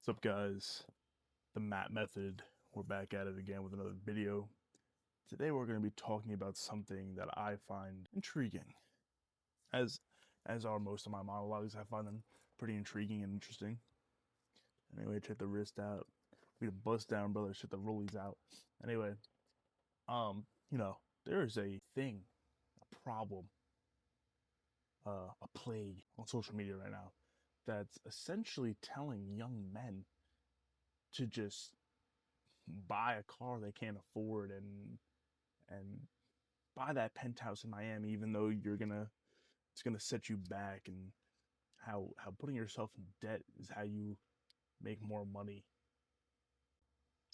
What's up, guys? The Matt Method. We're back at it again with another video. Today we're going to be talking about something that I find intriguing. As as are most of my monologues, I find them pretty intriguing and interesting. Anyway, check the wrist out. We the bust down, brother. Check the rollies out. Anyway, there is a thing, a problem, a plague on social media right now that's essentially telling young men to just buy a car they can't afford and buy that penthouse in Miami, even though it's gonna set you back, and how putting yourself in debt is how you make more money.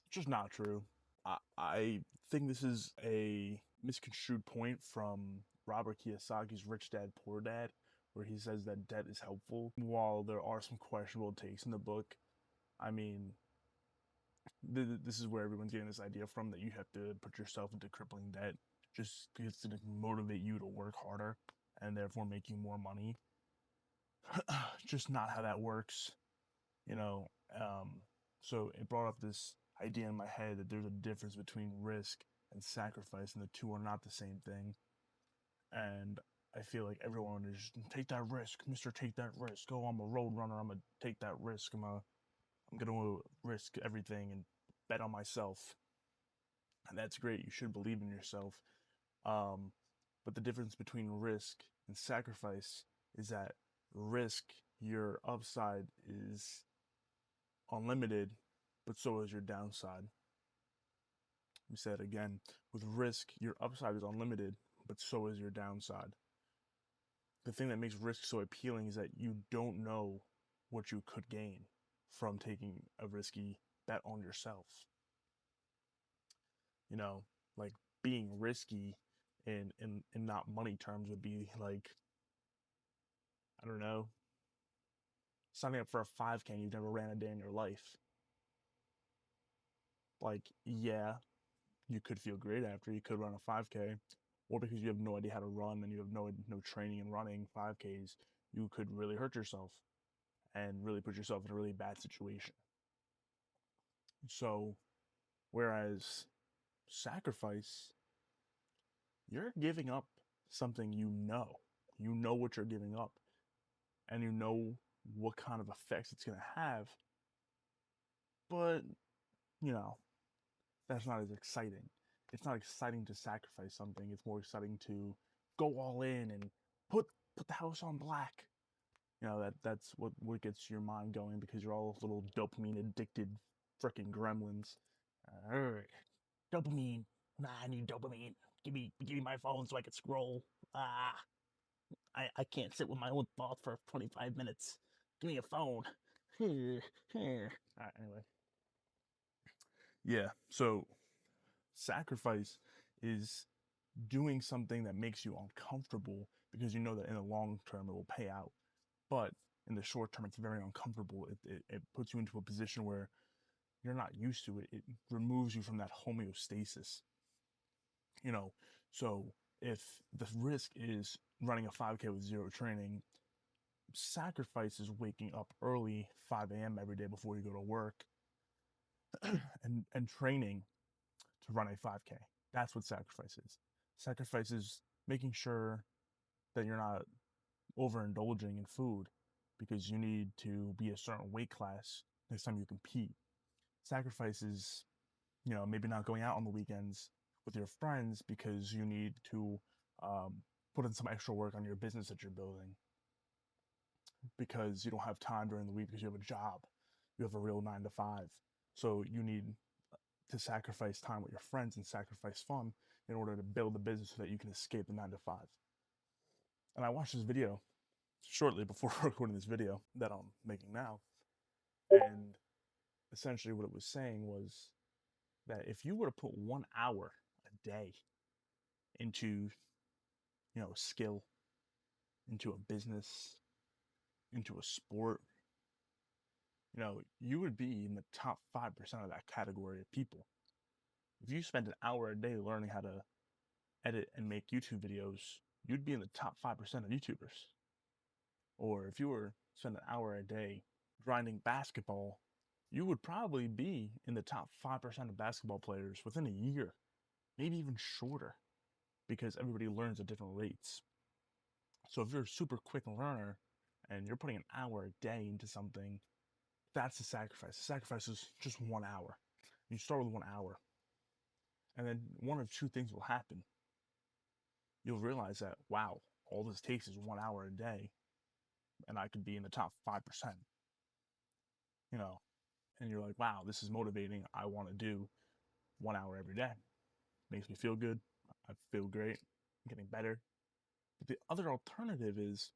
It's just not true. I think this is a misconstrued point from Robert Kiyosaki's Rich Dad Poor Dad, where he says that debt is helpful. While there are some questionable takes in the book, I mean, this is where everyone's getting this idea from that you have to put yourself into crippling debt just because to motivate you to work harder and therefore make you more money. Just not how that works, you know. So it brought up this idea in my head that there's a difference between risk and sacrifice, and the two are not the same thing. And I feel like everyone is take that risk, Mister. Take that risk. Oh, I'm a road runner. I'm gonna take that risk. I'm gonna risk everything and bet on myself. And that's great. You should believe in yourself. Um, but the difference between risk and sacrifice is that risk, your upside is unlimited, but so is your downside. We said again, with risk, your upside is unlimited, but so is your downside. The thing that makes risk so appealing is that you don't know what you could gain from taking a risky bet on yourself. You know, like being risky in not money terms would be like, I don't know, signing up for a 5K and you've never ran a day in your life. Like, yeah, you could feel great after you could run a 5K, or because you have no idea how to run and you have no training in running 5Ks, you could really hurt yourself and really put yourself in a really bad situation. So, whereas sacrifice, you're giving up something you know what you're giving up, and you know what kind of effects it's going to have, but you know that's not as exciting. It's not exciting to sacrifice something. It's more exciting to go all in and put put the house on black. You know that's what gets your mind going, because you're all little dopamine addicted freaking gremlins. Alright, dopamine. Nah, I need dopamine. Give me my phone so I can scroll. Ah, I can't sit with my own thoughts for 25 minutes. Give me a phone. Here, here. All right, anyway. Yeah, so sacrifice is doing something that makes you uncomfortable because you know that in the long term it will pay out. But in the short term, it's very uncomfortable. It puts you into a position where you're not used to it. It removes you from that homeostasis. You know, so if the risk is running a 5K with zero training, sacrifice is waking up early, 5 a.m. every day before you go to work, and training to run a 5K. That's what sacrifice is. Sacrifice is making sure that you're not overindulging in food because you need to be a certain weight class next time you compete. Sacrifice is, maybe not going out on the weekends with your friends because you need to um, put in some extra work on your business that you're building because you don't have time during the week because you have a job. You have a real 9 to 5. So you need to sacrifice time with your friends and sacrifice fun in order to build a business so that you can escape the 9 to 5. And I watched this video shortly before recording this video that I'm making now. And essentially what it was saying was that if you were to put 1 hour a day into, a skill, into a business, into a sport, you would be in the top 5% of that category of people. If you spend an hour a day learning how to edit and make YouTube videos, you'd be in the top 5% of YouTubers. Or if you were spend an hour a day grinding basketball, you would probably be in the top 5% of basketball players within a year, maybe even shorter, because everybody learns at different rates. So if you're a super quick learner and you're putting an hour a day into something, that's a sacrifice. The sacrifice is just 1 hour. You start with 1 hour, and then one of two things will happen. You'll realize that, wow, all this takes is 1 hour a day, and I could be in the top 5%, you know, and you're like, wow, this is motivating. I want to do 1 hour every day. Makes me feel good. I feel great. I'm getting better. But the other alternative is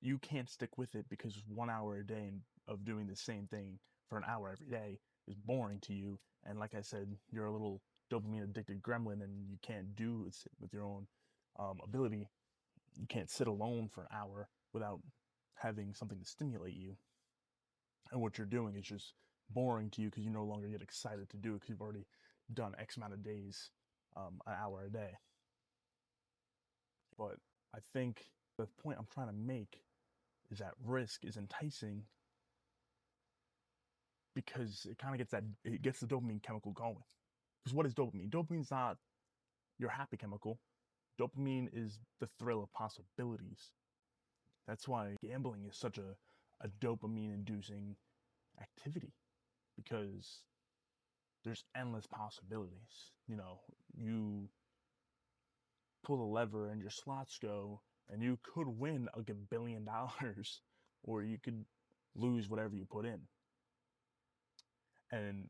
you can't stick with it because 1 hour a day of doing the same thing for an hour every day is boring to you. And like I said, you're a little dopamine addicted gremlin and you can't do it with your own ability. You can't sit alone for an hour without having something to stimulate you. And what you're doing is just boring to you because you no longer get excited to do it because you've already done X amount of days, an hour a day. But I think the point I'm trying to make is that risk is enticing because it kind of gets the dopamine chemical going. Because what is dopamine? Dopamine's not your happy chemical. Dopamine is the thrill of possibilities. That's why gambling is such a dopamine inducing activity because there's endless possibilities. You pull a lever and your slots go and you could win a billion dollars or you could lose whatever you put in. And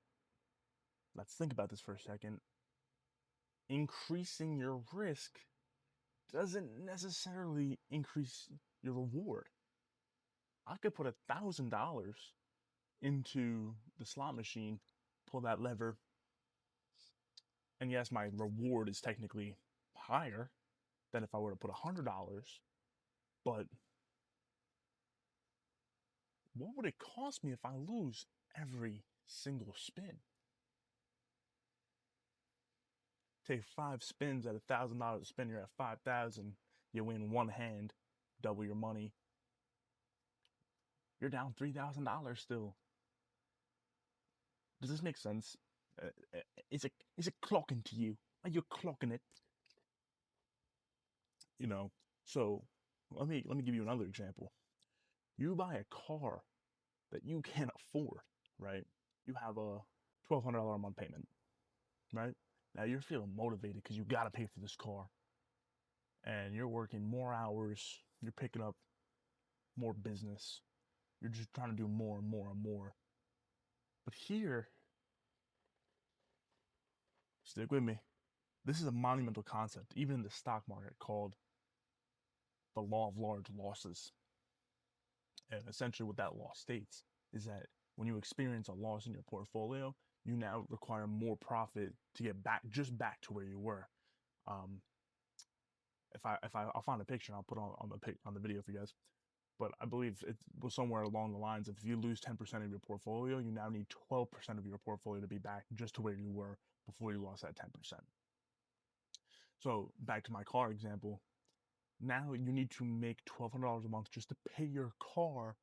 let's think about this for a second. Increasing your risk doesn't necessarily increase your reward. I could put $1,000 into the slot machine, pull that lever, and yes, my reward is technically higher than if I were to put $100. But what would it cost me if I lose every single spin? Take 5 spins at $1,000 a spin, you're at 5,000. You win one hand, double your money. You're down $3,000 still. Does this make sense? Is it clocking to you? Are you clocking it? So let me give you another example. You buy a car that you can't afford, right? You have a $1,200 a month payment, right? Now you're feeling motivated because you got to pay for this car, and you're working more hours. You're picking up more business. You're just trying to do more and more and more. But here, stick with me. This is a monumental concept, even in the stock market, called the law of large losses. And essentially, what that law states is that when you experience a loss in your portfolio, you now require more profit to get back to where you were. Um, I'll find a picture and I'll put on the video for you guys. But I believe it was somewhere along the lines of if you lose 10% of your portfolio, you now need 12% of your portfolio to be back just to where you were before you lost that 10%. So back to my car example, now you need to make $1,200 a month just to pay your car,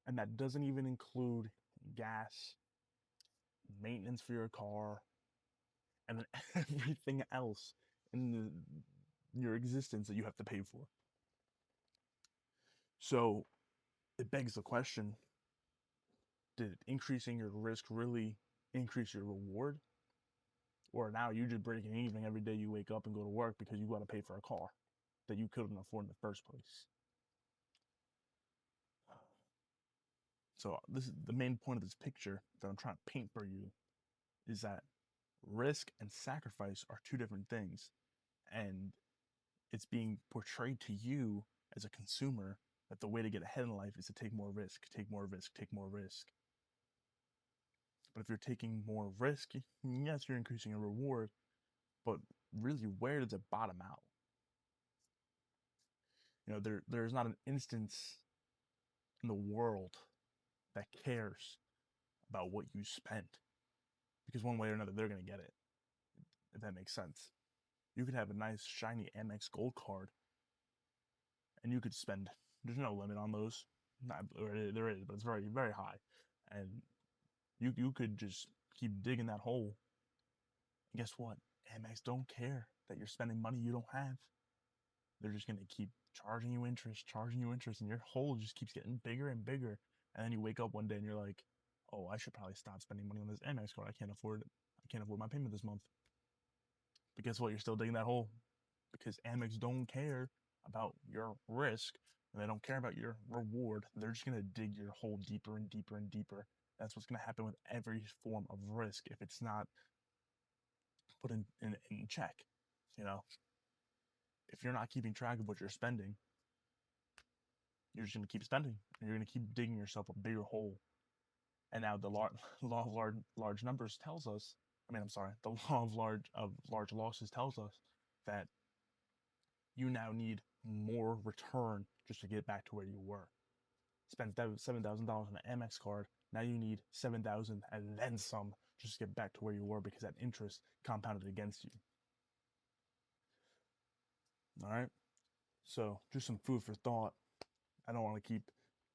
and that doesn't even include gas, maintenance for your car, and then everything else in your existence that you have to pay for. So it begs the question, did increasing your risk really increase your reward? Or now you just breaking even every day you wake up and go to work because you got to pay for a car that you couldn't afford in the first place? So this is the main point of this picture that I'm trying to paint for you, is that risk and sacrifice are two different things. And it's being portrayed to you as a consumer that the way to get ahead in life is to take more risk, take more risk, take more risk. But if you're taking more risk, yes, you're increasing your reward, but really, where does it bottom out? There's not an instance in the world that cares about what you spent, because one way or another, they're going to get it, if that makes sense. You could have a nice, shiny Amex Gold card, and you could spend, there's no limit on those. There is, but it's very, very high. And You could just keep digging that hole. And guess what? Amex don't care that you're spending money you don't have. They're just gonna keep charging you interest, and your hole just keeps getting bigger and bigger. And then you wake up one day and you're like, "Oh, I should probably stop spending money on this Amex card. I can't afford it. I can't afford my payment this month." But guess what? You're still digging that hole because Amex don't care about your risk and they don't care about your reward. They're just gonna dig your hole deeper and deeper and deeper. That's what's gonna happen with every form of risk if it's not put in check. You know, if you're not keeping track of what you're spending, you're just going to keep spending. You're going to keep digging yourself a bigger hole. And now the law of large numbers tells us. I mean, I'm sorry. The law of large losses tells us that you now need more return just to get back to where you were. Spent $7,000 on an Amex card. Now you need 7,000 and then some just to get back to where you were because that interest compounded against you. All right. So just some food for thought. I don't want to keep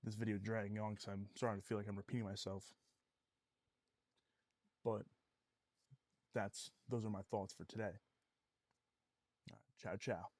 this video dragging on because I'm starting to feel like I'm repeating myself. But those are my thoughts for today. Ciao, ciao.